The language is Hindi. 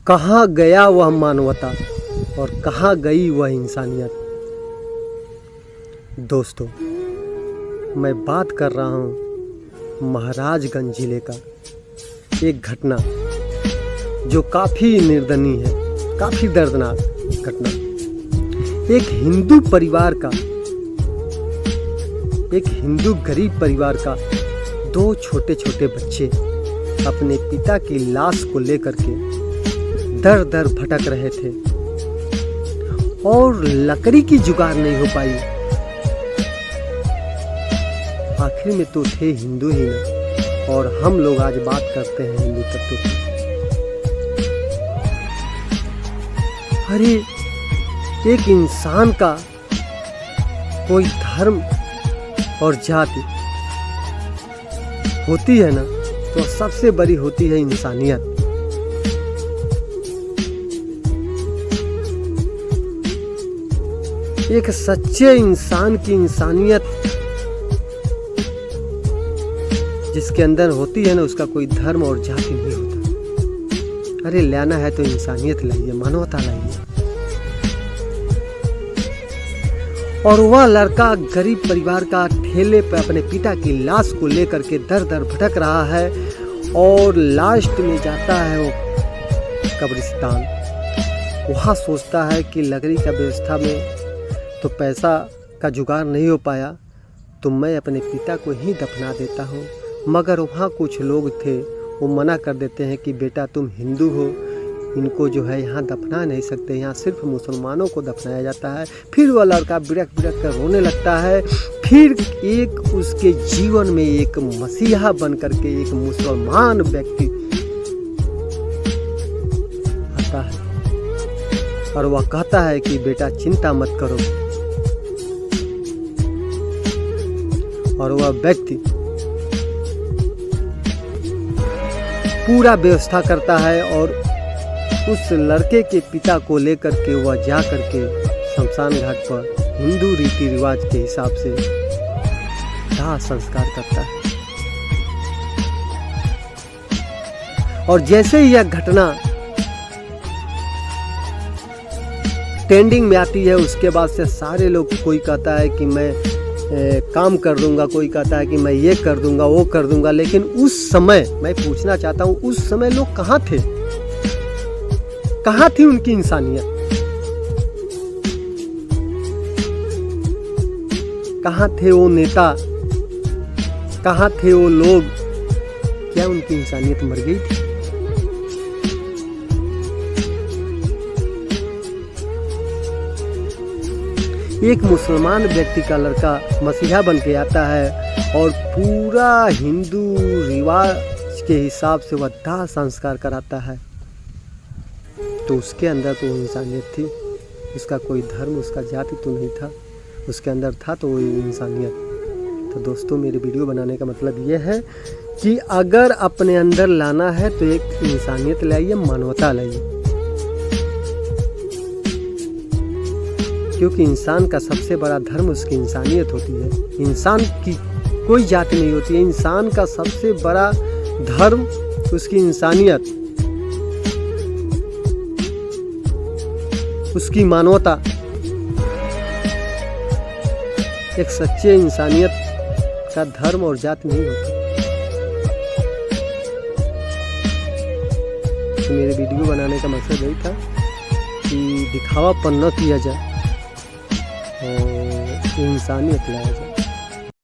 कहाँ गया वह मानवता और कहाँ गई वह इंसानियत। दोस्तों, मैं बात कर रहा हूँ महाराजगंज ज़िले का एक घटना जो काफ़ी निर्दयनीय है, काफ़ी दर्दनाक घटना। एक हिंदू परिवार का, एक हिंदू गरीब परिवार का दो छोटे छोटे बच्चे अपने पिता की लाश को लेकर के दर दर भटक रहे थे और लकड़ी की जुगाड़ नहीं हो पाई। आखिर में तो थे हिंदू ही ना, और हम लोग आज बात करते हैं हिंदू तत्व की। अरे एक इंसान का कोई धर्म और जाति होती है ना, तो सबसे बड़ी होती है इंसानियत। एक सच्चे इंसान की इंसानियत जिसके अंदर होती है ना, उसका कोई धर्म और जाति नहीं होता। अरे लाना है तो इंसानियत लाइए, मानवता लाइए। और वह लड़का गरीब परिवार का ठेले पर अपने पिता की लाश को लेकर के दर दर भटक रहा है और लास्ट में जाता है वो कब्रिस्तान। वहाँ सोचता है कि लकड़ी का व्यवस्था में तो पैसा का जुगाड़ नहीं हो पाया, तो मैं अपने पिता को ही दफना देता हूँ। मगर वहाँ कुछ लोग थे, वो मना कर देते हैं कि बेटा तुम हिंदू हो, इनको जो है यहाँ दफना नहीं सकते, यहाँ सिर्फ मुसलमानों को दफनाया जाता है। फिर वह लड़का बिड़क बिड़क कर रोने लगता है। फिर एक उसके जीवन में एक मसीहा बन करके एक मुसलमान व्यक्ति आता है और वह कहता है कि बेटा चिंता मत करो। और वह व्यक्ति पूरा व्यवस्था करता है और उस लड़के के पिता को लेकर के वह जा करके शमशान घाट पर हिंदू रीति रिवाज के हिसाब से दाह संस्कार करता है। और जैसे ही यह घटना ट्रेंडिंग में आती है, उसके बाद से सारे लोग, कोई कहता है कि मैं काम कर दूंगा, कोई कहता है कि मैं ये कर दूंगा, वो कर दूंगा। लेकिन उस समय मैं पूछना चाहता हूँ, उस समय लोग कहाँ थे? कहाँ थी उनकी इंसानियत? कहाँ थे वो नेता? कहाँ थे वो लोग? क्या उनकी इंसानियत मर गई थी? एक मुसलमान व्यक्ति का लड़का मसीहा बन के आता है और पूरा हिंदू रिवाज के हिसाब से वह दाह संस्कार कराता है, तो उसके अंदर तो इंसानियत थी। उसका कोई धर्म, उसका जाति तो नहीं था, उसके अंदर था तो वो इंसानियत। तो दोस्तों, मेरे वीडियो बनाने का मतलब ये है कि अगर अपने अंदर लाना है तो एक इंसानियत लाइए, मानवता लाइए। क्योंकि इंसान का सबसे बड़ा धर्म उसकी इंसानियत होती है। इंसान की कोई जाति नहीं होती है, इंसान का सबसे बड़ा धर्म उसकी इंसानियत, उसकी मानवता। एक सच्चे इंसानियत का धर्म और जाति नहीं होता। तो मेरे वीडियो बनाने का मकसद यही था कि दिखावापन न किया जाए और इंसानियत लाया जाए।